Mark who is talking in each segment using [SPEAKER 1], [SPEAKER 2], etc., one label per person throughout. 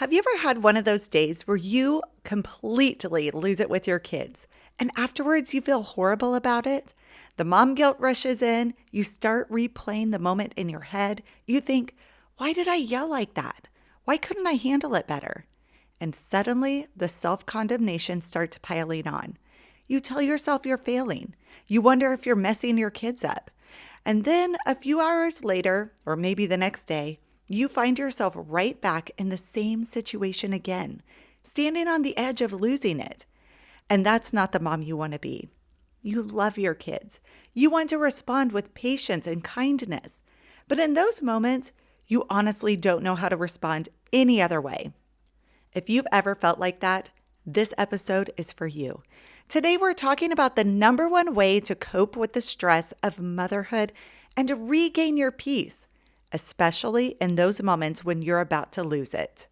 [SPEAKER 1] Have you ever had one of those days where you completely lose it with your kids and afterwards you feel horrible about it? The mom guilt rushes in, you start replaying the moment in your head. You think, why did I yell like that? Why couldn't I handle it better? And suddenly the self-condemnation starts piling on. You tell yourself you're failing. You wonder if you're messing your kids up. And then a few hours later, or maybe the next day, you find yourself right back in the same situation again, standing on the edge of losing it. And that's not the mom you want to be. You love your kids. You want to respond with patience and kindness. But in those moments, you honestly don't know how to respond any other way. If you've ever felt like that, this episode is for you. Today, we're talking about the number one way to cope with the stress of motherhood and to regain your peace, especially in those moments when you're about to lose it.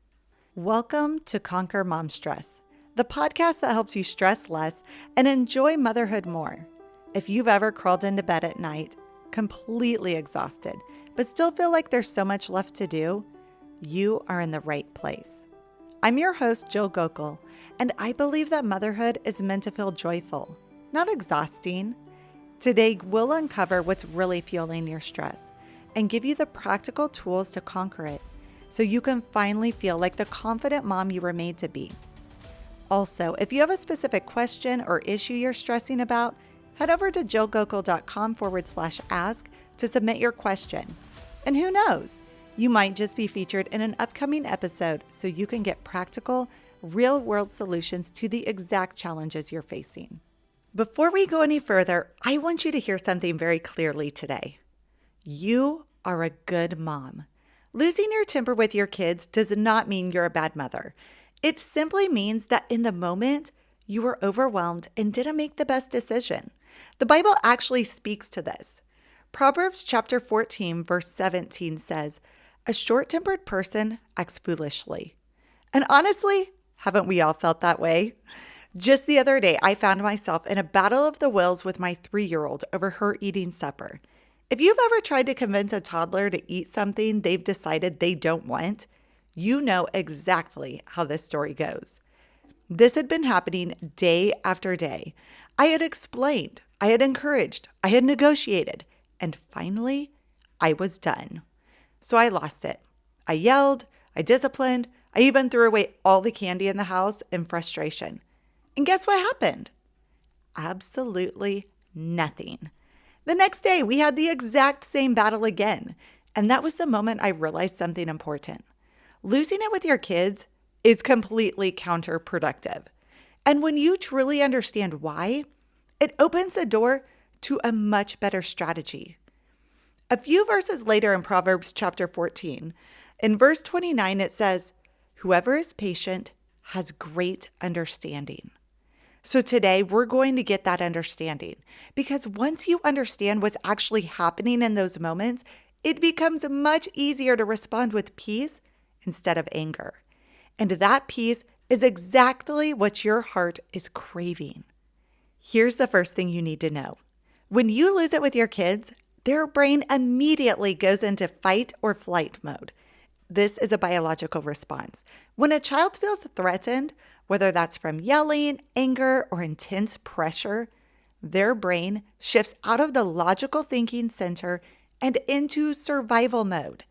[SPEAKER 1] Welcome to Conquer Mom Stress, the podcast that helps you stress less and enjoy motherhood more. If you've ever crawled into bed at night, completely exhausted, but still feel like there's so much left to do, you are in the right place. I'm your host, Jill Gokul, and I believe that motherhood is meant to feel joyful, not exhausting. Today, we'll uncover what's really fueling your stress and give you the practical tools to conquer it so you can finally feel like the confident mom you were made to be. Also, if you have a specific question or issue you're stressing about, head over to jillgokul.com/ask to submit your question. And who knows? You might just be featured in an upcoming episode so you can get practical, real-world solutions to the exact challenges you're facing. Before we go any further, I want you to hear something very clearly today. You are a good mom. Losing your temper with your kids does not mean you're a bad mother. It simply means that in the moment, you were overwhelmed and didn't make the best decision. The Bible actually speaks to this. Proverbs chapter 14, verse 17 says, "A short-tempered person acts foolishly." And honestly, haven't we all felt that way? Just the other day, I found myself in a battle of the wills with my 3-year-old over her eating supper. If you've ever tried to convince a toddler to eat something they've decided they don't want, you know exactly how this story goes. This had been happening day after day. I had explained, I had encouraged, I had negotiated, and finally, I was done. So I lost it. I yelled, I disciplined, I even threw away all the candy in the house in frustration. And guess what happened? Absolutely nothing. The next day, we had the exact same battle again. And that was the moment I realized something important. Losing it with your kids is completely counterproductive. And when you truly understand why, it opens the door to a much better strategy. A few verses later in Proverbs chapter 14, in verse 29, it says, "Whoever is patient has great understanding." So today we're going to get that understanding because once you understand what's actually happening in those moments, it becomes much easier to respond with peace instead of anger. And that peace is exactly what your heart is craving. Here's the first thing you need to know. When you lose it with your kids, their brain immediately goes into fight or flight mode. This is a biological response. When a child feels threatened, whether that's from yelling, anger, or intense pressure, their brain shifts out of the logical thinking center and into survival mode.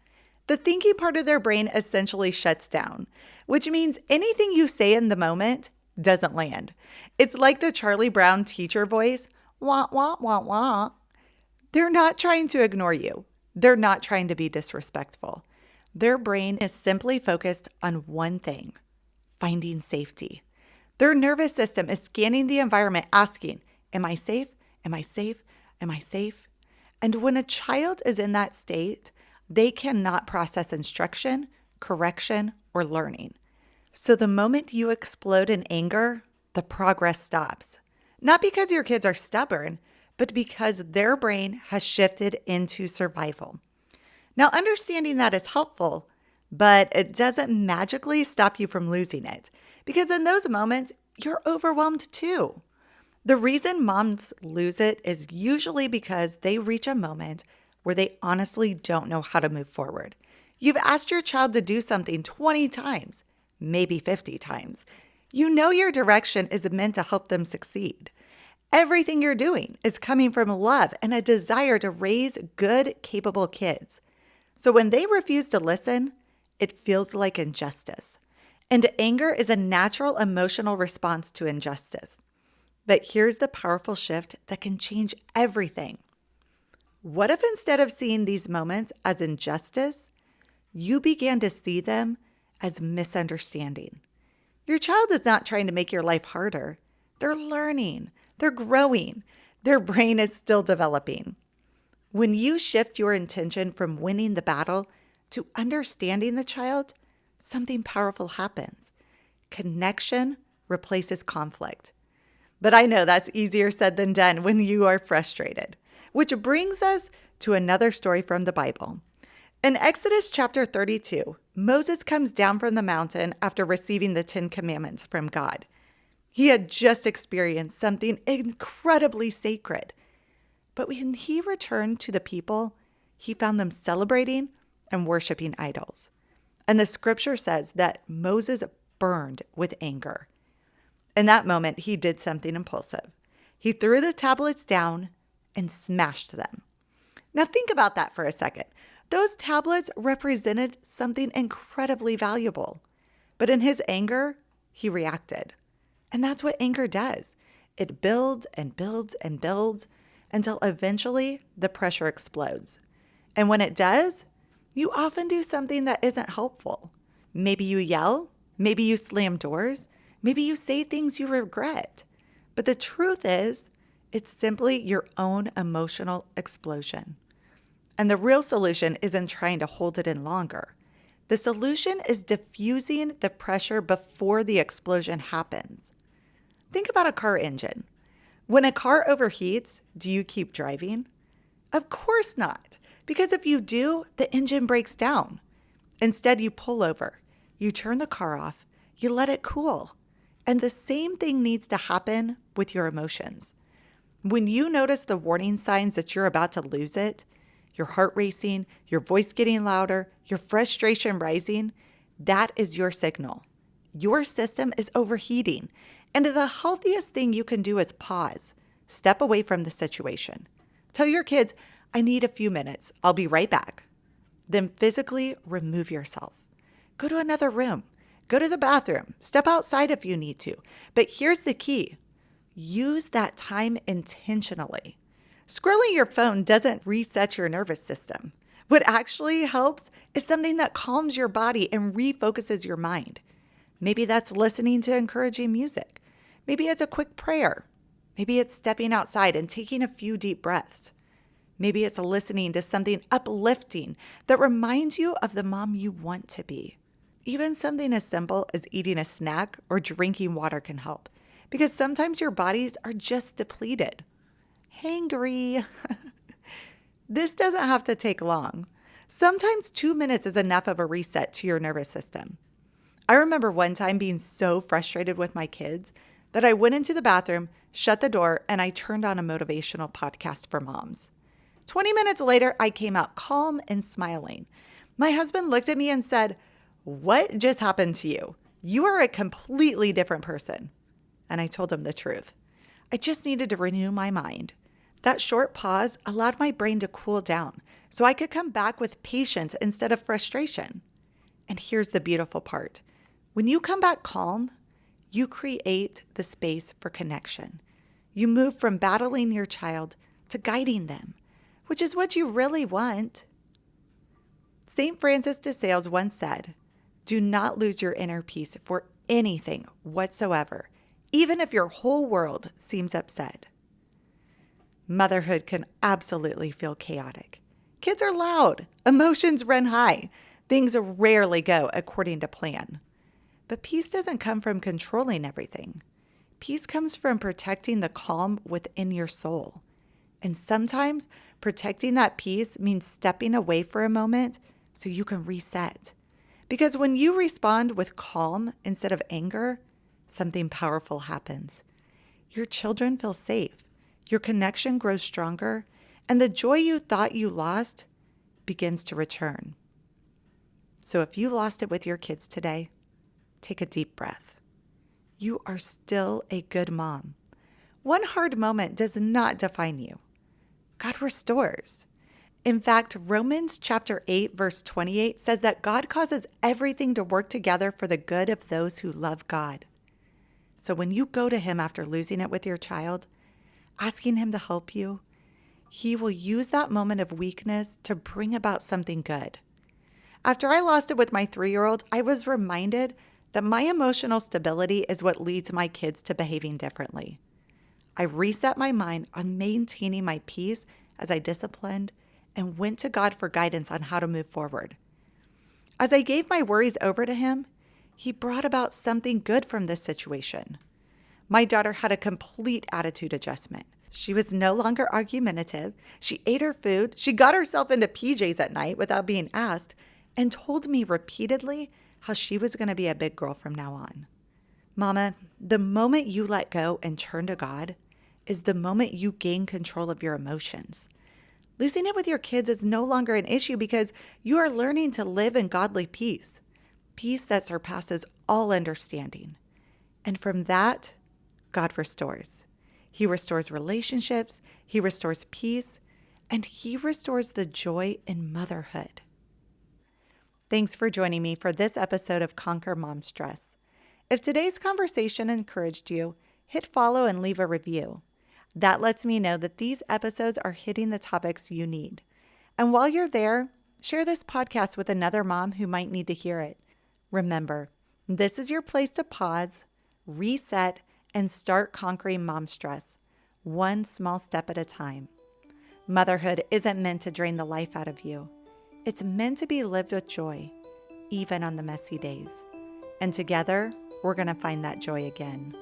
[SPEAKER 1] The thinking part of their brain essentially shuts down, which means anything you say in the moment doesn't land. It's like the Charlie Brown teacher voice, wah, wah, wah, wah. They're not trying to ignore you. They're not trying to be disrespectful. Their brain is simply focused on one thing, finding safety. Their nervous system is scanning the environment, asking, am I safe? Am I safe? Am I safe? And when a child is in that state, they cannot process instruction, correction, or learning. So the moment you explode in anger, the progress stops. Not because your kids are stubborn, but because their brain has shifted into survival. Now, understanding that is helpful, but it doesn't magically stop you from losing it, because in those moments, you're overwhelmed too. The reason moms lose it is usually because they reach a moment where they honestly don't know how to move forward. You've asked your child to do something 20 times, maybe 50 times. You know your direction is meant to help them succeed. Everything you're doing is coming from love and a desire to raise good, capable kids. So when they refuse to listen, it feels like injustice. And anger is a natural emotional response to injustice. But here's the powerful shift that can change everything. What if instead of seeing these moments as injustice, you began to see them as misunderstanding? Your child is not trying to make your life harder. They're learning. They're growing. Their brain is still developing. When you shift your intention from winning the battle to understanding the child, something powerful happens. Connection replaces conflict. But I know that's easier said than done when you are frustrated. Which brings us to another story from the Bible. In Exodus chapter 32, Moses comes down from the mountain after receiving the 10 Commandments from God. He had just experienced something incredibly sacred. But when he returned to the people, he found them celebrating and worshiping idols. And the scripture says that Moses burned with anger. In that moment, he did something impulsive. He threw the tablets down and smashed them. Now think about that for a second. Those tablets represented something incredibly valuable. But in his anger, he reacted. And that's what anger does. It builds and builds and builds until eventually the pressure explodes. And when it does, you often do something that isn't helpful. Maybe you yell, maybe you slam doors, maybe you say things you regret. But the truth is, it's simply your own emotional explosion. And the real solution isn't trying to hold it in longer. The solution is diffusing the pressure before the explosion happens. Think about a car engine. When a car overheats, do you keep driving? Of course not, because if you do, the engine breaks down. Instead, you pull over, you turn the car off, you let it cool. And the same thing needs to happen with your emotions. When you notice the warning signs that you're about to lose it, your heart racing, your voice getting louder, your frustration rising, that is your signal. Your system is overheating. And the healthiest thing you can do is pause, step away from the situation. Tell your kids, I need a few minutes. I'll be right back. Then physically remove yourself. Go to another room. Go to the bathroom. Step outside if you need to. But here's the key. Use that time intentionally. Scrolling your phone doesn't reset your nervous system. What actually helps is something that calms your body and refocuses your mind. Maybe that's listening to encouraging music. Maybe it's a quick prayer. Maybe it's stepping outside and taking a few deep breaths. Maybe it's listening to something uplifting that reminds you of the mom you want to be. Even something as simple as eating a snack or drinking water can help, because sometimes your bodies are just depleted. Hangry. This doesn't have to take long. Sometimes 2 minutes is enough of a reset to your nervous system. I remember one time being so frustrated with my kids that I went into the bathroom, shut the door, and I turned on a motivational podcast for moms. 20 minutes later, I came out calm and smiling. My husband looked at me and said, "What just happened to you? You are a completely different person." And I told him the truth. I just needed to renew my mind. That short pause allowed my brain to cool down so I could come back with patience instead of frustration. And here's the beautiful part. When you come back calm, you create the space for connection. You move from battling your child to guiding them, which is what you really want. St. Francis de Sales once said, "Do not lose your inner peace for anything whatsoever, even if your whole world seems upset." Motherhood can absolutely feel chaotic. Kids are loud, emotions run high, things rarely go according to plan. But peace doesn't come from controlling everything. Peace comes from protecting the calm within your soul. And sometimes protecting that peace means stepping away for a moment so you can reset. Because when you respond with calm instead of anger, something powerful happens. Your children feel safe, your connection grows stronger, and the joy you thought you lost begins to return. So if you lost it with your kids today, take a deep breath. You are still a good mom. One hard moment does not define you. God restores. In fact, Romans chapter 8, verse 28 says that God causes everything to work together for the good of those who love God. So when you go to Him after losing it with your child, asking Him to help you, He will use that moment of weakness to bring about something good. After I lost it with my 3-year-old, I was reminded that my emotional stability is what leads my kids to behaving differently. I reset my mind on maintaining my peace as I disciplined and went to God for guidance on how to move forward. As I gave my worries over to Him, He brought about something good from this situation. My daughter had a complete attitude adjustment. She was no longer argumentative. She ate her food. She got herself into PJs at night without being asked and told me repeatedly how she was going to be a big girl from now on. Mama, the moment you let go and turn to God is the moment you gain control of your emotions. Losing it with your kids is no longer an issue because you are learning to live in godly peace, peace that surpasses all understanding. And from that, God restores. He restores relationships, He restores peace, and He restores the joy in motherhood. Thanks for joining me for this episode of Conquer Mom Stress. If today's conversation encouraged you, hit follow and leave a review. That lets me know that these episodes are hitting the topics you need. And while you're there, share this podcast with another mom who might need to hear it. Remember, this is your place to pause, reset, and start conquering mom stress, one small step at a time. Motherhood isn't meant to drain the life out of you. It's meant to be lived with joy, even on the messy days. And together, we're going to find that joy again.